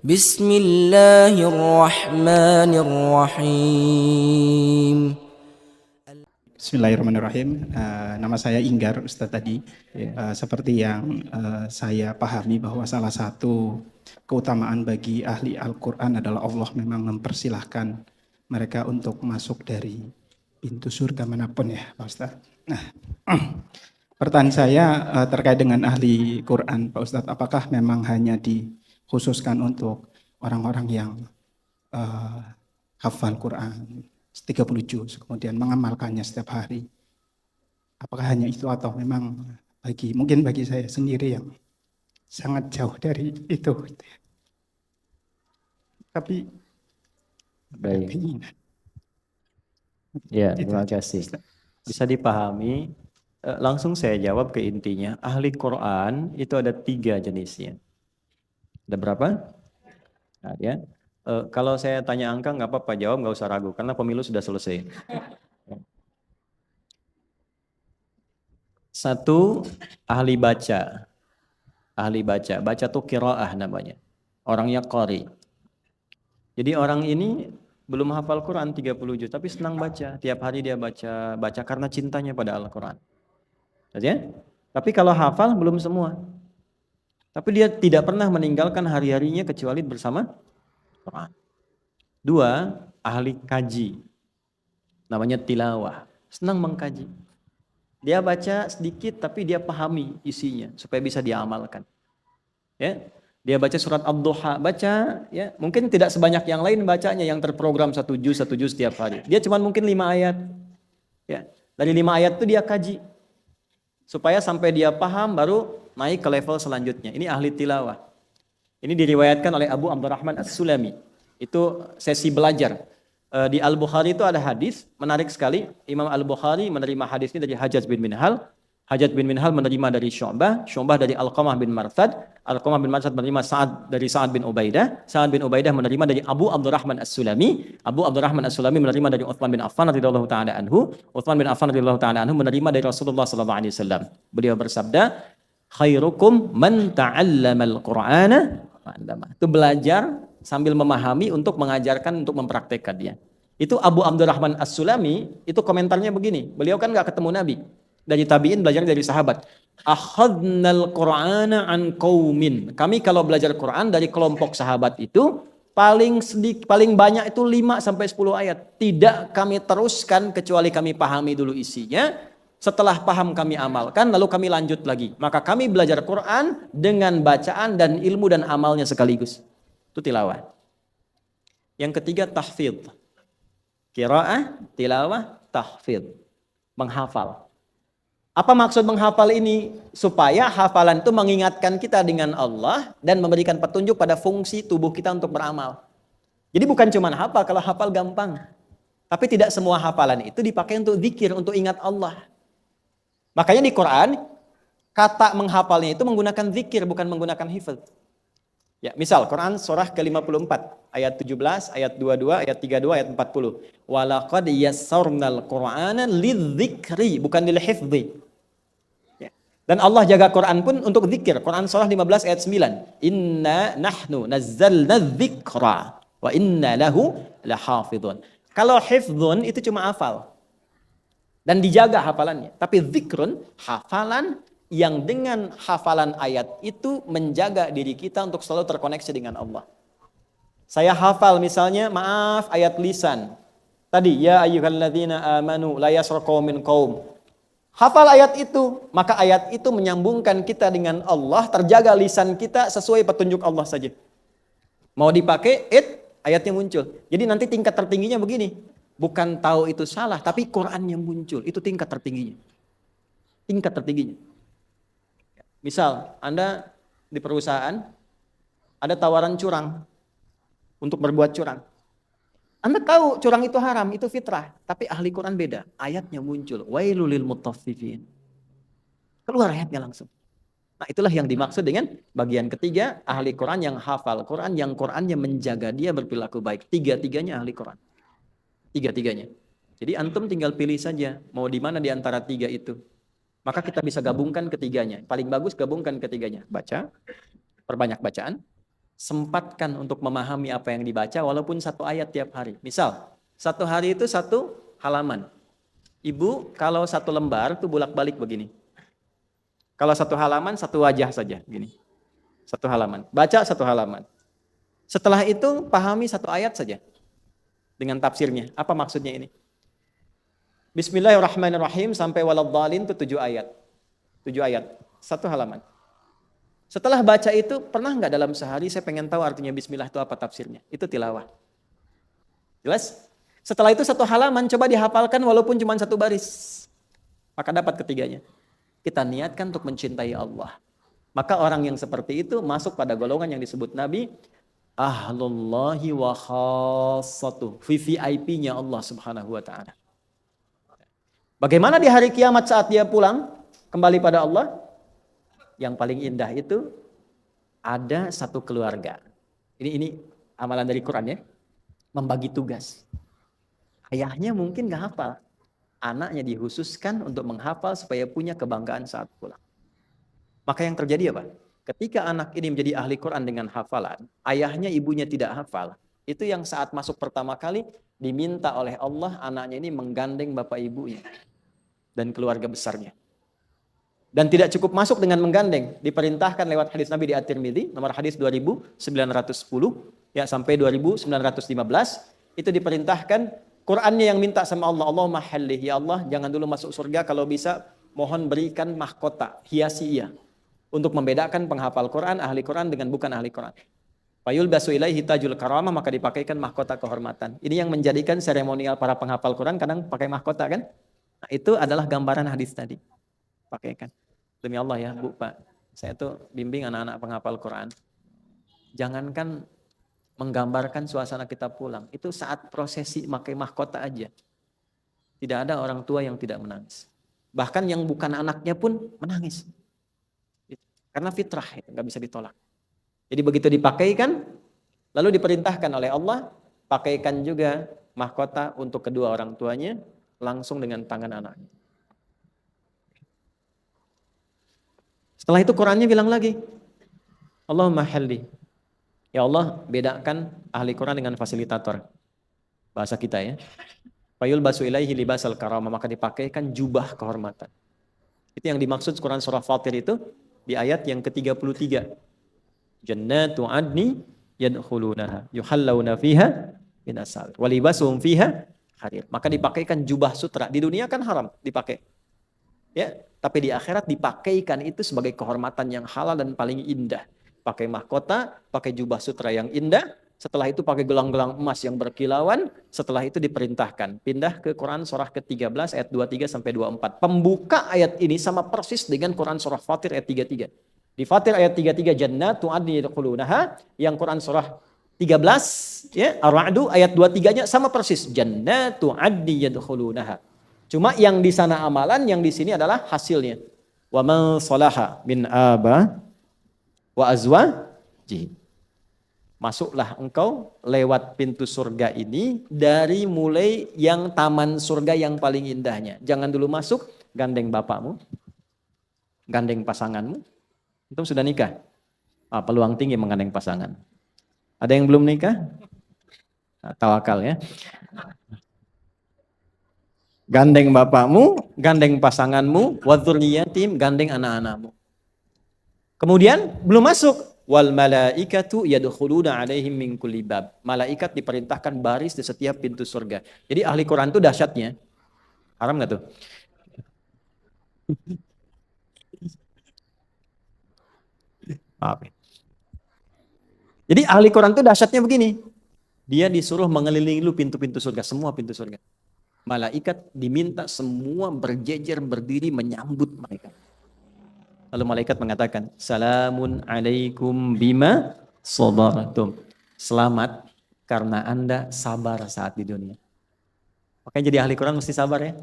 Bismillahirrahmanirrahim. Bismillahirrahmanirrahim. Nama saya Inggar, Ustadz tadi. Seperti yang saya pahami bahwa salah satu keutamaan bagi ahli Al-Quran adalah Allah memang mempersilahkan mereka untuk masuk dari pintu surga manapun ya Pak Ustadz. Nah, pertanyaan saya terkait dengan ahli Quran Pak Ustadz. Apakah memang hanya dikhususkan untuk orang-orang yang hafal Quran 30 juz, kemudian mengamalkannya setiap hari? Apakah hanya itu atau memang mungkin bagi saya sendiri yang sangat jauh dari itu, tapi baik. keinginan. Ya, terima kasih. Bisa dipahami. Langsung saya jawab ke intinya. Ahli Quran itu ada 3 jenisnya. Ada berapa? Nah, ya. Kalau saya tanya angka nggak apa-apa, jawab, nggak usah ragu karena pemilu sudah selesai. 1, ahli baca. Ahli baca. Baca tuh qiraah namanya. Orangnya qari. Jadi orang ini belum hafal Quran 30 juz tapi senang baca. Tiap hari dia baca karena cintanya pada Al-Quran. Ya? Tapi kalau hafal belum semua. Tapi dia tidak pernah meninggalkan hari-harinya kecuali bersama Quran. 2, ahli kaji. Namanya tilawah. Senang mengkaji. Dia baca sedikit tapi dia pahami isinya supaya bisa diamalkan. Ya. Dia baca surat Ad-Duha, baca ya, mungkin tidak sebanyak yang lain bacanya yang terprogram 1 juz setiap hari. Dia cuma mungkin 5 ayat. Ya. Dari 5 ayat itu dia kaji. Supaya sampai dia paham baru naik ke level selanjutnya. Ini ahli tilawah. Ini diriwayatkan oleh Abu Abdurrahman As-Sulami. Itu sesi belajar. Di Al-Bukhari itu ada hadis menarik sekali. Imam Al-Bukhari menerima hadis ini dari Hajjaj bin Minhal. Hajjaj bin Minhal menerima dari Syu'bah. Syu'bah dari Alqamah bin Marthad. Alqamah bin Marthad menerima dari Sa'ad bin Ubaidah. Sa'ad bin Ubaidah menerima dari Abu Abdurrahman As-Sulami. Abu Abdurrahman As-Sulami menerima dari Uthman bin Affan radhiyallahu taala anhu. Uthman bin Affan radhiyallahu taala anhu menerima dari Rasulullah sallallahu alaihi wasallam. Beliau bersabda, "Khairukum man ta'allama al-Qur'ana." Itu belajar sambil memahami untuk mengajarkan, untuk mempraktekkannya. Itu Abu Abdurrahman As-Sulami, itu komentarnya begini. Beliau kan nggak ketemu Nabi. Dari tabi'in belajar dari sahabat. Akhadnal Qur'ana an qaumin. Kami kalau belajar Quran dari kelompok sahabat itu paling banyak itu 5 sampai 10 ayat. Tidak kami teruskan kecuali kami pahami dulu isinya. Setelah paham kami amalkan, lalu kami lanjut lagi. Maka kami belajar Quran dengan bacaan dan ilmu dan amalnya sekaligus. Itu tilawah. Yang ketiga tahfidz. Qiraah, tilawah, tahfidz. Menghafal. Apa maksud menghafal ini? Supaya hafalan itu mengingatkan kita dengan Allah dan memberikan petunjuk pada fungsi tubuh kita untuk beramal. Jadi bukan cuma hafal, kalau hafal gampang. Tapi tidak semua hafalan itu dipakai untuk zikir, untuk ingat Allah. Makanya di Quran, kata menghafalnya itu menggunakan zikir, bukan menggunakan hifz. Ya, misal Quran surah ke-54, ayat 17, ayat 22, ayat 32, ayat 40. Walaqad yassarnal Qur'ana lidzikri, bukan lilhifzi. Ya. Dan Allah jaga Quran pun untuk zikir. Quran surah 15 ayat 9. Inna nahnu nazzalna dzikra wa inna lahu lahafidhun. Kalau hifdzun itu cuma hafal. Dan dijaga hafalannya. Tapi zikrun, hafalan yang dengan hafalan ayat itu menjaga diri kita untuk selalu terkoneksi dengan Allah. Saya hafal misalnya, maaf, ayat lisan. Tadi, ya ayyuhalladzina amanu la yaskhar qaumin qaum. Hafal ayat itu, maka ayat itu menyambungkan kita dengan Allah, terjaga lisan kita sesuai petunjuk Allah saja. Mau dipakai, ayatnya muncul. Jadi nanti tingkat tertingginya begini. Bukan tahu itu salah, tapi Quran yang muncul. Itu tingkat tertingginya. Tingkat tertingginya. Misal, Anda di perusahaan, ada tawaran curang untuk berbuat curang. Anda tahu curang itu haram, itu fitrah. Tapi ahli Quran beda. Ayatnya muncul. Wailul lil mutaffifin. Keluar ayatnya langsung. Nah itulah yang dimaksud dengan bagian ketiga, ahli Quran yang hafal Quran, yang Qurannya menjaga dia berperilaku baik. Tiga-tiganya ahli Quran. Tiga-tiganya. Jadi antum tinggal pilih saja mau di mana di antara 3 itu. Maka kita bisa gabungkan ketiganya. Paling bagus gabungkan ketiganya. Baca, perbanyak bacaan, Sempatkan untuk memahami apa yang dibaca walaupun 1 ayat tiap hari. Misal, 1 hari itu 1 halaman. Ibu kalau 1 lembar tuh bolak-balik begini. Kalau 1 halaman 1 wajah saja, gini. 1 halaman. Baca 1 halaman. Setelah itu pahami 1 ayat saja dengan tafsirnya. Apa maksudnya ini? Bismillahirrahmanirrahim sampai waladhdallin itu 7 ayat. 7 ayat. 1 halaman. Setelah baca itu, pernah nggak dalam sehari saya pengen tahu artinya bismillah itu apa tafsirnya? Itu tilawah. Jelas? Setelah itu 1 halaman, coba dihafalkan walaupun cuma 1 baris. Maka dapat ketiganya. Kita niatkan untuk mencintai Allah. Maka orang yang seperti itu masuk pada golongan yang disebut Nabi, ahlullahi wa khassatuh. VVIP-nya Allah subhanahu wa ta'ala. Bagaimana di hari kiamat saat dia pulang, kembali pada Allah? Yang paling indah itu ada 1 keluarga. Ini amalan dari Quran ya. Membagi tugas. Ayahnya mungkin gak hafal. Anaknya dihususkan untuk menghafal supaya punya kebanggaan saat pulang. Maka yang terjadi apa? Ketika anak ini menjadi ahli Quran dengan hafalan, ayahnya ibunya tidak hafal. Itu yang saat masuk pertama kali diminta oleh Allah anaknya ini menggandeng bapak ibunya dan keluarga besarnya. Dan tidak cukup masuk dengan menggandeng, diperintahkan lewat hadis Nabi di At-Tirmidzi, nomor hadis 2910 ya sampai 2915, itu diperintahkan Qur'annya yang minta sama Allah, Allahumma hallih, ya Allah, jangan dulu masuk surga, kalau bisa mohon berikan mahkota, hiasi ia, untuk membedakan penghafal Quran, ahli Quran dengan bukan ahli Quran. Fayul basu ilaihi tajul karamah, maka dipakaikan mahkota kehormatan. Ini yang menjadikan seremonial para penghafal Quran kadang pakai mahkota kan? Nah, itu adalah gambaran hadis tadi. Pakaikan. Demi Allah ya Bu, Pak, saya tuh bimbing anak-anak penghafal Quran. Jangankan menggambarkan suasana kita pulang, itu saat prosesi pakai mahkota aja. Tidak ada orang tua yang tidak menangis. Bahkan yang bukan anaknya pun menangis. Karena fitrah itu nggak bisa ditolak. Jadi begitu dipakaikan, lalu diperintahkan oleh Allah, pakaikan juga mahkota untuk kedua orang tuanya, langsung dengan tangan anaknya. Setelah itu Qurannya bilang lagi, Allahumma halli. Ya Allah, bedakan ahli Quran dengan fasilitator. Bahasa kita ya. Fayul basu ilaihi libasal karamah, maka dipakaikan jubah kehormatan. Itu yang dimaksud Quran surah Fatir itu di ayat yang ke-33. Jannatu adni yadkhulunaha yuhallawna fiha min asal wa libasuhum fiha harir. Maka dipakaikan jubah sutra. Di dunia kan haram dipakai. Ya, tapi di akhirat dipakaikan itu sebagai kehormatan yang halal dan paling indah. Pakai mahkota, pakai jubah sutra yang indah, setelah itu pakai gelang-gelang emas yang berkilauan, setelah itu diperintahkan pindah ke Quran surah ke-13 ayat 23 sampai 24. Pembuka ayat ini sama persis dengan Quran surah Fatir ayat 33. Di Fatir ayat 33 jannatu adni yadkhulunaha, yang Quran surah 13 ya Ar-Ra'd ayat 23-nya sama persis jannatu adni yadkhulunaha. Cuma yang di sana amalan, yang di sini adalah hasilnya. Wa man salaha min aba wa azwaji. Masuklah engkau lewat pintu surga ini dari mulai yang taman surga yang paling indahnya. Jangan dulu masuk gandeng bapakmu, gandeng pasanganmu. Antum sudah nikah? Peluang tinggi menggandeng pasangan. Ada yang belum nikah? Tawakal ya. Gandeng bapakmu, gandeng pasanganmu, wa dzurriyyatim, gandeng anak-anakmu. Kemudian belum masuk, wal malaikatu yadkhuluna alaihim min kulli bab. Malaikat diperintahkan baris di setiap pintu surga. Jadi ahli Quran itu dahsyatnya. Haram enggak tuh? Maaf. Jadi ahli Quran itu dahsyatnya begini. Dia disuruh mengelilingi lu pintu-pintu surga, semua pintu surga. Malaikat diminta semua berjejer berdiri menyambut mereka. Lalu malaikat mengatakan, Salamun alaikum bima sabartum. Selamat karena Anda sabar saat di dunia. Makanya jadi ahli Quran mesti sabar ya.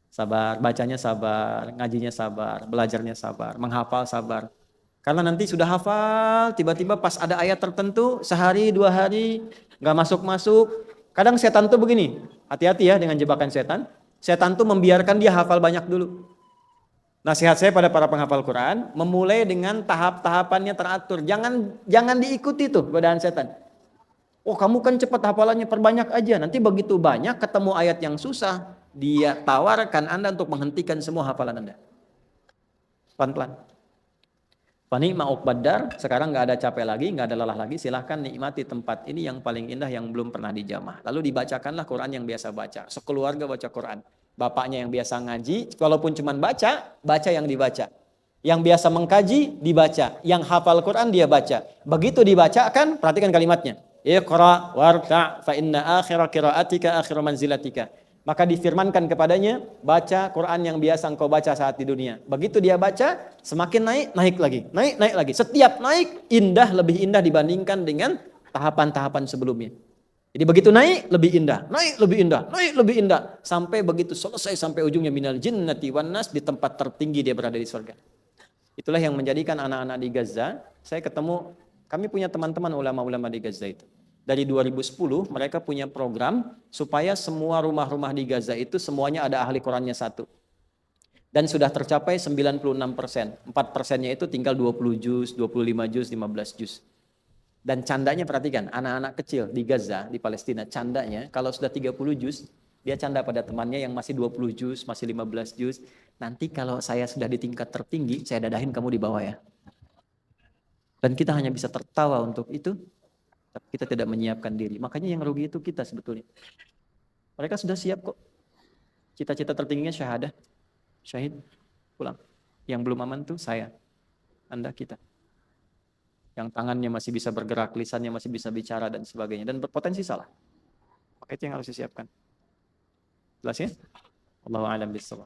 Sabar, bacanya sabar, ngajinya sabar, belajarnya sabar, menghafal sabar. Karena nanti sudah hafal, tiba-tiba pas ada ayat tertentu, sehari, 2 hari, gak masuk-masuk. Kadang setan tuh begini, hati-hati ya dengan jebakan setan. Setan tuh membiarkan dia hafal banyak dulu. Nasihat saya pada para penghafal Quran, memulai dengan tahap-tahapannya teratur. Jangan diikuti tuh godaan setan. Oh, kamu kan cepat hafalannya, perbanyak aja. Nanti begitu banyak ketemu ayat yang susah, dia tawarkan Anda untuk menghentikan semua hafalan Anda. Pelan-pelan. Fanikma uqbaddar, sekarang nggak ada capek lagi, nggak ada lelah lagi, silahkan nikmati tempat ini yang paling indah yang belum pernah dijamah. Lalu dibacakanlah Quran yang biasa baca. Sekeluarga baca Quran. Bapaknya yang biasa ngaji, walaupun cuma baca yang dibaca. Yang biasa mengkaji, dibaca. Yang hafal Quran, dia baca. Begitu dibacakan, perhatikan kalimatnya. Iqra warka' fa inna akhira qira'atika akhiru manzilatika. Maka difirmankan kepadanya, baca Quran yang biasa engkau baca saat di dunia. Begitu dia baca, semakin naik lagi. Naik lagi. Setiap naik, lebih indah dibandingkan dengan tahapan-tahapan sebelumnya. Jadi begitu naik, lebih indah. Naik, lebih indah. Sampai begitu selesai, sampai ujungnya minal jinnati wan nas, di tempat tertinggi dia berada di surga. Itulah yang menjadikan anak-anak di Gaza, kami punya teman-teman ulama-ulama di Gaza itu. Dari 2010 mereka punya program supaya semua rumah-rumah di Gaza itu semuanya ada ahli Qurannya satu. Dan sudah tercapai 96%. 4%-nya itu tinggal 20 juz, 25 juz, 15 juz. Dan candanya perhatikan, anak-anak kecil di Gaza, di Palestina, candanya kalau sudah 30 juz, dia canda pada temannya yang masih 20 juz, masih 15 juz. Nanti kalau saya sudah di tingkat tertinggi, saya dadahin kamu di bawah ya. Dan kita hanya bisa tertawa untuk itu, tapi kita tidak menyiapkan diri. Makanya yang rugi itu kita sebetulnya. Mereka sudah siap kok. Cita-cita tertingginya syahadah, syahid, pulang. Yang belum aman tuh saya, Anda, kita. Yang tangannya masih bisa bergerak, lisannya masih bisa bicara dan sebagainya, dan berpotensi salah. Maka itu yang harus disiapkan. Jelas ya? Wallahu a'lam bishawab.